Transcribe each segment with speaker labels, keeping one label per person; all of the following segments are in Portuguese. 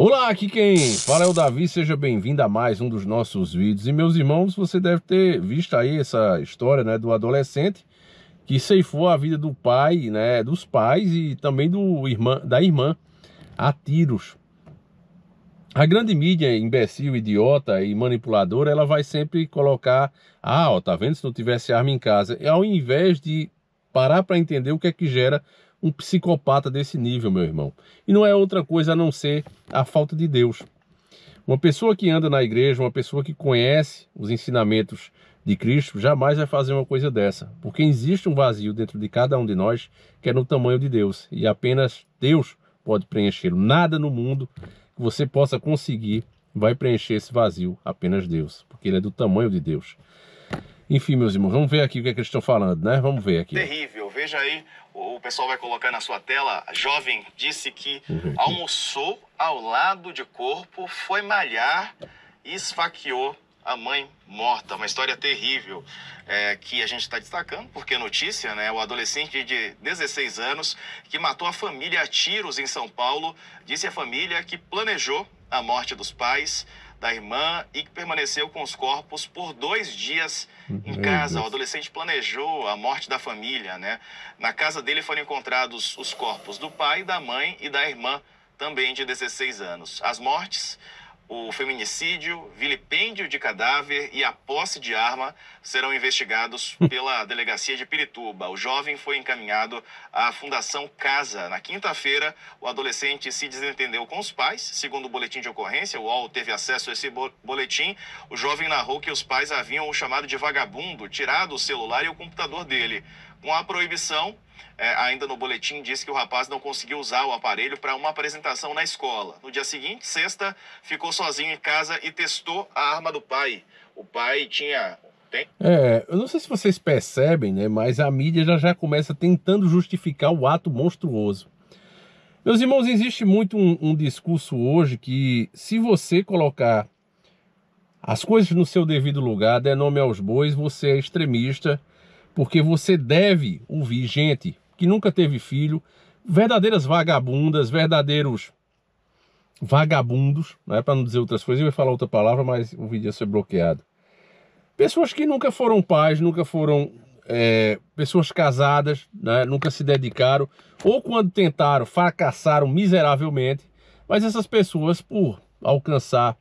Speaker 1: Olá, aqui quem fala é o Davi, seja bem-vindo a mais um dos nossos vídeos. E meus irmãos, você deve ter visto aí essa história, né, do adolescente que ceifou a vida do pai, né, dos pais e também da irmã a tiros. A grande mídia imbecil, idiota e manipuladora, ela vai sempre colocar, ó, tá vendo, se não tivesse arma em casa, e ao invés de parar para entender o que é que gera um psicopata desse nível, meu irmão. E não é outra coisa a não ser a falta de Deus. Uma pessoa que anda na igreja, uma pessoa que conhece os ensinamentos de Cristo, jamais vai fazer uma coisa dessa. Porque existe um vazio dentro de cada um de nós que é no tamanho de Deus. E apenas Deus pode preenchê-lo. Nada no mundo que você possa conseguir vai preencher esse vazio. Apenas Deus. Porque ele é do tamanho de Deus. Enfim, meus irmãos, vamos ver aqui o que é que eles estão falando, né? Vamos ver aqui.
Speaker 2: Terrível. Veja aí, o pessoal vai colocar na sua tela. A jovem disse que almoçou ao lado de corpo, foi malhar e esfaqueou a mãe morta. Uma história terrível que a gente está destacando, porque é notícia, né? O adolescente de 16 anos que matou a família a tiros em São Paulo, disse à família que planejou a morte dos pais, da irmã e que permaneceu com os corpos por 2 dias em casa. O adolescente planejou a morte da família, né? Na casa dele foram encontrados os corpos do pai, da mãe e da irmã, também de 16 anos. As mortes, o feminicídio, vilipêndio de cadáver e a posse de arma serão investigados pela delegacia de Pirituba. O jovem foi encaminhado à Fundação Casa. Na quinta-feira, o adolescente se desentendeu com os pais. Segundo o boletim de ocorrência, o UOL teve acesso a esse boletim. O jovem narrou que os pais haviam o chamado de vagabundo, tirado o celular e o computador dele. Com a proibição, ainda no boletim diz que o rapaz não conseguiu usar o aparelho para uma apresentação na escola. No dia seguinte, sexta, ficou sozinho em casa e testou a arma do pai. O pai tinha...
Speaker 1: eu não sei se vocês percebem, né, mas a mídia já começa tentando justificar o ato monstruoso. Meus irmãos, existe muito um discurso hoje que, se você colocar as coisas no seu devido lugar, der nome aos bois, você é extremista, porque você deve ouvir gente que nunca teve filho, verdadeiras vagabundas, verdadeiros vagabundos, não é para não dizer outras coisas, eu ia falar outra palavra, mas o vídeo ia ser bloqueado. Pessoas que nunca foram pais, nunca foram pessoas casadas, né, nunca se dedicaram, ou quando tentaram, fracassaram miseravelmente, mas essas pessoas, por alcançar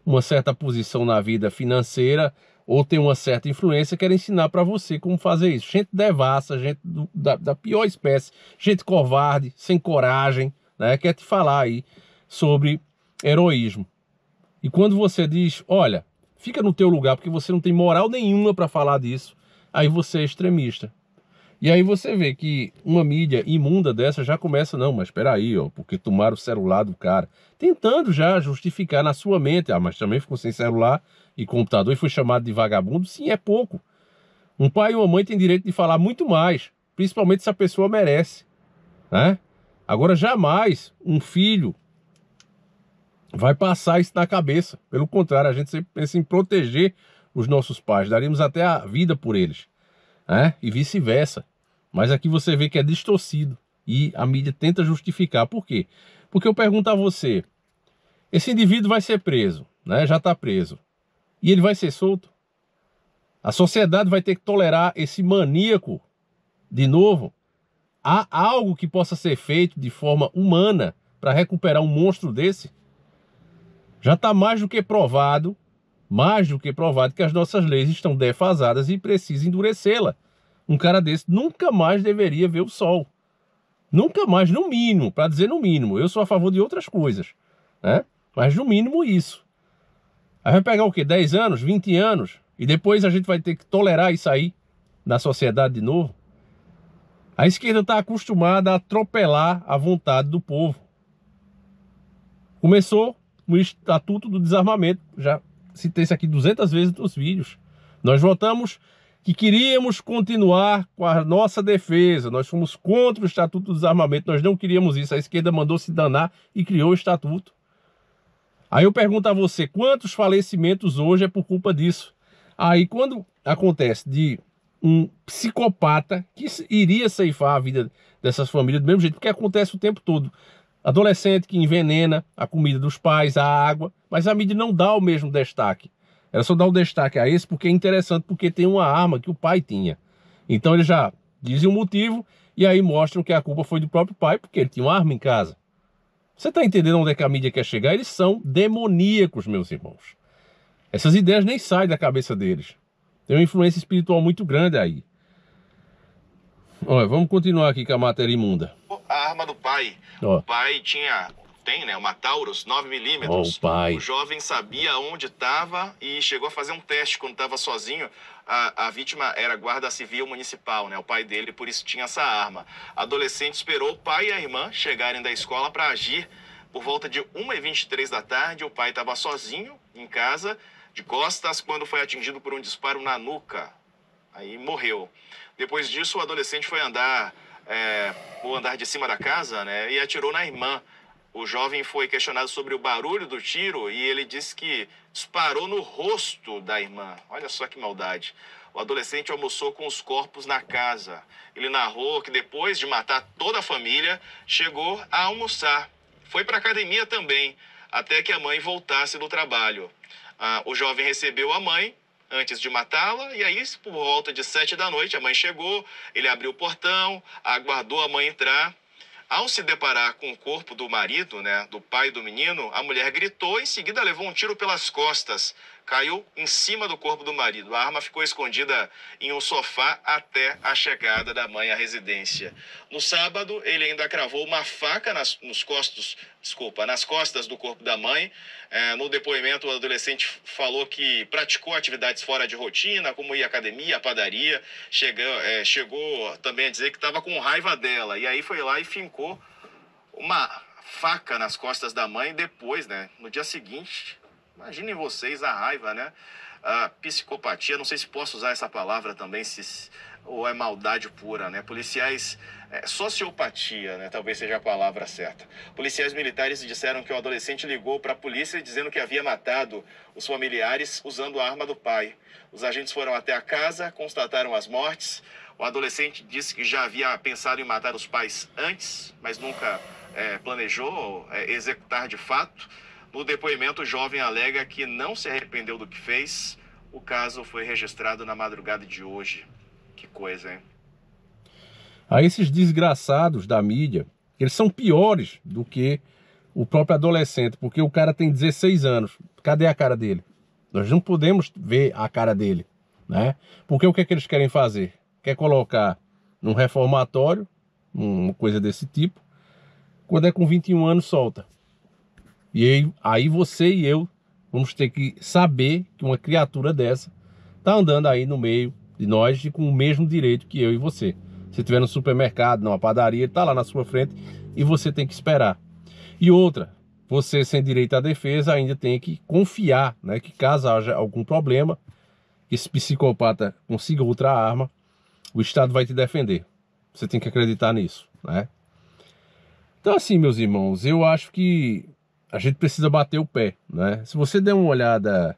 Speaker 1: uma certa posição na vida financeira, ou tem uma certa influência, quer ensinar para você como fazer isso. Gente devassa, gente da pior espécie, gente covarde, sem coragem, né? Quer te falar aí sobre heroísmo. E quando você diz, olha, fica no teu lugar, porque você não tem moral nenhuma para falar disso, aí você é extremista. E aí você vê que uma mídia imunda dessa já começa, não, mas espera aí, ó, porque tomaram o celular do cara. Tentando já justificar na sua mente, mas também ficou sem celular e computador e foi chamado de vagabundo. Sim, é pouco. Um pai e uma mãe têm direito de falar muito mais, principalmente se a pessoa merece, né? Agora, jamais um filho vai passar isso na cabeça. Pelo contrário, a gente sempre pensa em proteger os nossos pais, daríamos até a vida por eles, né? E vice-versa. Mas aqui você vê que é distorcido e a mídia tenta justificar. Por quê? Porque eu pergunto a você, esse indivíduo vai ser preso, né? Já está preso. E ele vai ser solto? A sociedade vai ter que tolerar esse maníaco de novo? Há algo que possa ser feito de forma humana para recuperar um monstro desse? Já está mais do que provado que as nossas leis estão defasadas e precisa endurecê-la. Um cara desse nunca mais deveria ver o sol. Nunca mais, no mínimo, para dizer no mínimo. Eu sou a favor de outras coisas, né? Mas no mínimo isso. Aí vai pegar o quê? 10 anos, 20 anos? E depois a gente vai ter que tolerar isso aí na sociedade de novo? A esquerda está acostumada a atropelar a vontade do povo. Começou o Estatuto do Desarmamento. Já citei isso aqui 200 vezes nos vídeos. Nós votamos que queríamos continuar com a nossa defesa. Nós fomos contra o Estatuto do Desarmamento. Nós não queríamos isso. A esquerda mandou se danar e criou o Estatuto. Aí eu pergunto a você, quantos falecimentos hoje é por culpa disso? Aí quando acontece de um psicopata que iria ceifar a vida dessas famílias do mesmo jeito, porque acontece o tempo todo. Adolescente que envenena a comida dos pais, a água, mas a mídia não dá o mesmo destaque. Ela só dá o destaque a esse porque é interessante, porque tem uma arma que o pai tinha. Então eles já dizem o motivo e aí mostram que a culpa foi do próprio pai, porque ele tinha uma arma em casa. Você está entendendo onde é que a mídia quer chegar? Eles são demoníacos, meus irmãos. Essas ideias nem saem da cabeça deles. Tem uma influência espiritual muito grande aí. Olha, vamos continuar aqui com a matéria imunda.
Speaker 2: A arma do pai.
Speaker 1: Ó.
Speaker 2: O pai tem, né, uma Taurus 9mm.
Speaker 1: Ó, o pai.
Speaker 2: O jovem sabia onde estava e chegou a fazer um teste quando estava sozinho. A vítima era guarda civil municipal, né? O pai dele, por isso tinha essa arma. A adolescente esperou o pai e a irmã chegarem da escola para agir. Por volta de 1h23 da tarde, o pai estava sozinho em casa, de costas, quando foi atingido por um disparo na nuca. Aí morreu. Depois disso, o adolescente foi andar o andar de cima da casa, né, e atirou na irmã. O jovem foi questionado sobre o barulho do tiro e ele disse que disparou no rosto da irmã. Olha só que maldade. O adolescente almoçou com os corpos na casa. Ele narrou que depois de matar toda a família, chegou a almoçar. Foi para a academia também, até que a mãe voltasse do trabalho. O jovem recebeu a mãe antes de matá-la, e aí, por volta de 7 da noite, a mãe chegou, ele abriu o portão, aguardou a mãe entrar. Ao se deparar com o corpo do marido, né, do pai do menino, a mulher gritou e em seguida levou um tiro pelas costas. Caiu em cima do corpo do marido. A arma ficou escondida em um sofá até a chegada da mãe à residência. No sábado, ele ainda cravou uma faca nas costas do corpo da mãe. No depoimento, o adolescente falou que praticou atividades fora de rotina, como ir à academia, à padaria. Chegou também a dizer que estava com raiva dela. E aí foi lá e fincou uma faca nas costas da mãe. Depois, né, no dia seguinte, imaginem vocês a raiva, né? A psicopatia, não sei se posso usar essa palavra também, ou é maldade pura, né? Policiais, sociopatia, né? Talvez seja a palavra certa. Policiais militares disseram que o adolescente ligou para a polícia dizendo que havia matado os familiares usando a arma do pai. Os agentes foram até a casa, constataram as mortes. O adolescente disse que já havia pensado em matar os pais antes, mas nunca planejou executar de fato. No depoimento, o jovem alega que não se arrependeu do que fez. O caso foi registrado na madrugada de hoje. Que coisa, hein?
Speaker 1: A esses desgraçados da mídia, eles são piores do que o próprio adolescente, porque o cara tem 16 anos. Cadê a cara dele? Nós não podemos ver a cara dele, né? Porque o que é que eles querem fazer? Quer colocar num reformatório, uma coisa desse tipo, quando é com 21 anos solta. E aí você e eu vamos ter que saber que uma criatura dessa tá andando aí no meio de nós e com o mesmo direito que eu e você. Se estiver no supermercado, numa padaria, ele tá lá na sua frente e você tem que esperar. E outra, você sem direito à defesa ainda tem que confiar, né, que caso haja algum problema, que esse psicopata consiga outra arma, o Estado vai te defender. Você tem que acreditar nisso, né? Então assim, meus irmãos, eu acho que a gente precisa bater o pé, né? Se você der uma olhada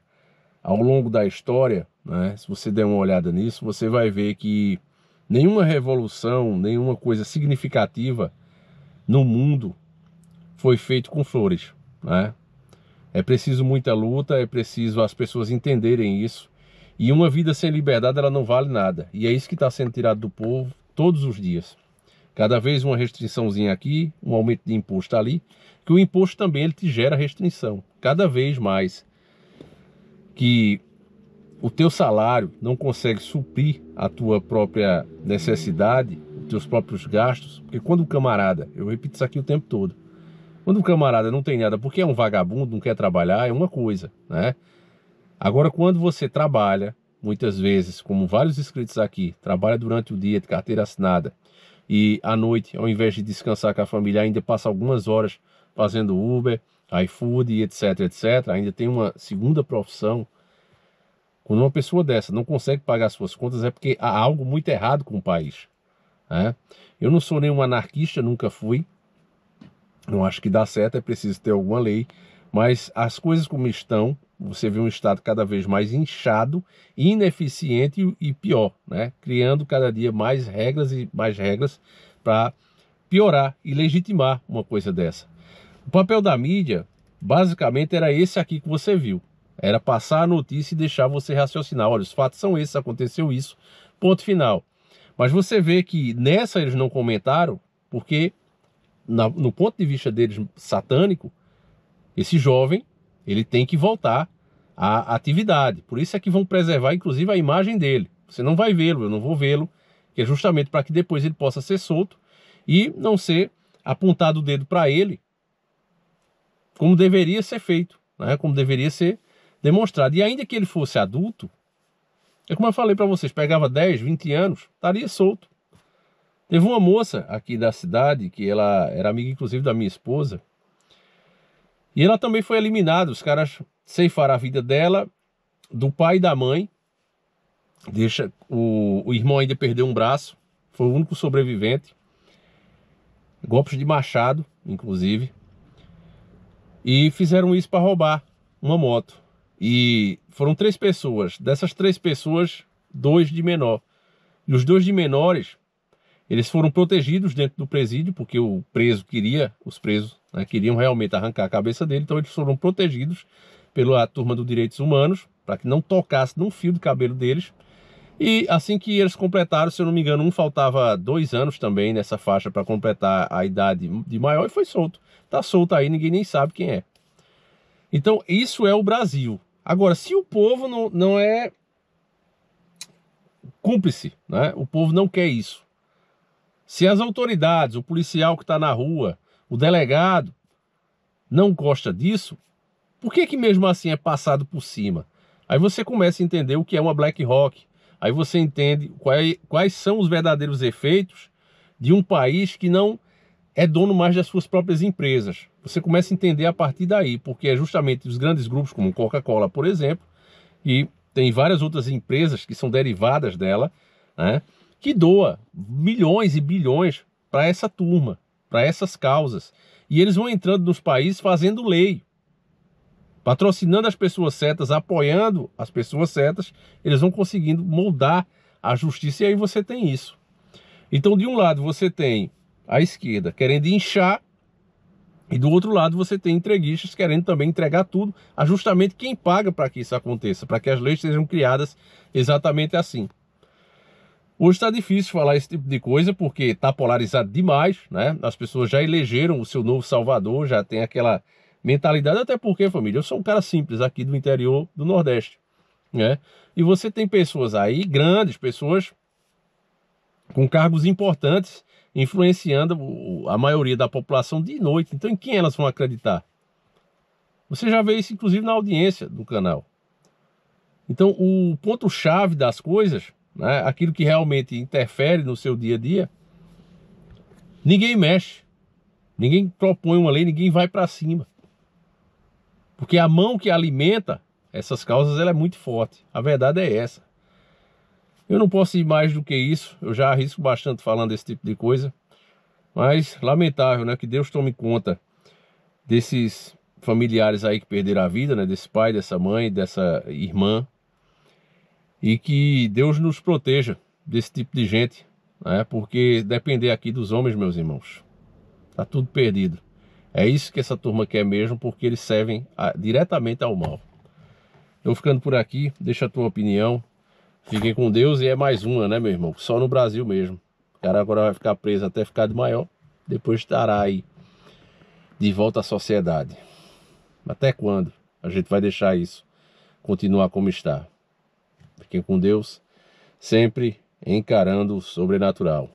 Speaker 1: ao longo da história, né? Se você der uma olhada nisso, você vai ver que nenhuma revolução, nenhuma coisa significativa no mundo foi feito com flores, né? É preciso muita luta, é preciso as pessoas entenderem isso. E uma vida sem liberdade, ela não vale nada. E é isso que está sendo tirado do povo todos os dias. Cada vez uma restriçãozinha aqui, um aumento de imposto ali, que o imposto também ele te gera restrição. Cada vez mais que o teu salário não consegue suprir a tua própria necessidade, os teus próprios gastos, porque quando o camarada, eu repito isso aqui o tempo todo, quando o camarada não tem nada porque é um vagabundo, não quer trabalhar, é uma coisa, né? Agora, quando você trabalha, muitas vezes, como vários inscritos aqui, trabalha durante o dia de carteira assinada e à noite, ao invés de descansar com a família, ainda passa algumas horas fazendo Uber, iFood, etc, etc, ainda tem uma segunda profissão. Quando uma pessoa dessa não consegue pagar suas contas, é porque há algo muito errado com o país, né? Eu não sou nenhum anarquista, nunca fui. Não acho que dá certo, é preciso ter alguma lei. Mas as coisas como estão, você vê um Estado cada vez mais inchado, ineficiente e pior, né? Criando cada dia mais regras e mais regras para piorar e legitimar uma coisa dessa. O papel da mídia, basicamente, era esse aqui que você viu. Era passar a notícia e deixar você raciocinar. Olha, os fatos são esses, aconteceu isso, ponto final. Mas você vê que nessa eles não comentaram, porque no ponto de vista deles satânico, esse jovem, ele tem que voltar à atividade. Por isso é que vão preservar, inclusive, a imagem dele. Você não vai vê-lo, eu não vou vê-lo, que é justamente para que depois ele possa ser solto e não ser apontado o dedo para ele, como deveria ser feito, né? Como deveria ser demonstrado. E ainda que ele fosse adulto, é como eu falei para vocês, pegava 10, 20 anos, estaria solto. Teve uma moça aqui da cidade, que ela era amiga inclusive da minha esposa, e ela também foi eliminada. Os caras ceifaram a vida dela, do pai e da mãe. O irmão ainda perdeu um braço, foi o único sobrevivente. Golpes de machado, inclusive. E fizeram isso para roubar uma moto. E foram 3 pessoas. Dessas 3 pessoas, 2 de menor. E os 2 de menores, eles foram protegidos dentro do presídio, porque o preso queria, os presos, né, queriam realmente arrancar a cabeça dele. Então eles foram protegidos pela turma dos direitos humanos, para que não tocasse num fio de cabelo deles. E assim que eles completaram, se eu não me engano, um faltava 2 anos também nessa faixa para completar a idade de maior, e foi solto. Tá solto aí, ninguém nem sabe quem é. Então isso é o Brasil. Agora, se o povo não é cúmplice, né? O povo não quer isso. Se as autoridades, o policial que está na rua, o delegado, não gosta disso, por que mesmo assim é passado por cima? Aí você começa a entender o que é uma Black Rock. Aí você entende quais são os verdadeiros efeitos de um país que não é dono mais das suas próprias empresas. Você começa a entender a partir daí, porque é justamente os grandes grupos, como Coca-Cola, por exemplo, e tem várias outras empresas que são derivadas dela, né, que doa milhões e bilhões para essa turma, para essas causas. E eles vão entrando nos países fazendo lei, patrocinando as pessoas certas, apoiando as pessoas certas. Eles vão conseguindo moldar a justiça, e aí você tem isso. Então, de um lado você tem a esquerda querendo inchar, e do outro lado você tem entreguistas querendo também entregar tudo a justamente quem paga para que isso aconteça, para que as leis sejam criadas exatamente assim. Hoje está difícil falar esse tipo de coisa, porque está polarizado demais, né? As pessoas já elegeram o seu novo salvador, já tem aquela mentalidade, até porque, família, eu sou um cara simples aqui do interior do Nordeste, né? E você tem pessoas aí, grandes, pessoas com cargos importantes, influenciando a maioria da população de noite. Então, em quem elas vão acreditar? Você já vê isso, inclusive, na audiência do canal. Então, o ponto-chave das coisas, né, aquilo que realmente interfere no seu dia a dia, ninguém mexe. Ninguém propõe uma lei, ninguém vai para cima. Porque a mão que alimenta essas causas, ela é muito forte. A verdade é essa. Eu não posso ir mais do que isso. Eu já arrisco bastante falando desse tipo de coisa. Mas lamentável, né? Que Deus tome conta desses familiares aí que perderam a vida, né? Desse pai, dessa mãe, dessa irmã. E que Deus nos proteja desse tipo de gente, né? Porque depender aqui dos homens, meus irmãos, tá tudo perdido. É isso que essa turma quer mesmo, porque eles servem diretamente ao mal. Eu ficando por aqui, deixa a tua opinião. Fiquem com Deus, e é mais uma, né, meu irmão? Só no Brasil mesmo. O cara agora vai ficar preso até ficar de maior, depois estará aí de volta à sociedade. Até quando a gente vai deixar isso continuar como está? Fiquem com Deus, sempre encarando o sobrenatural.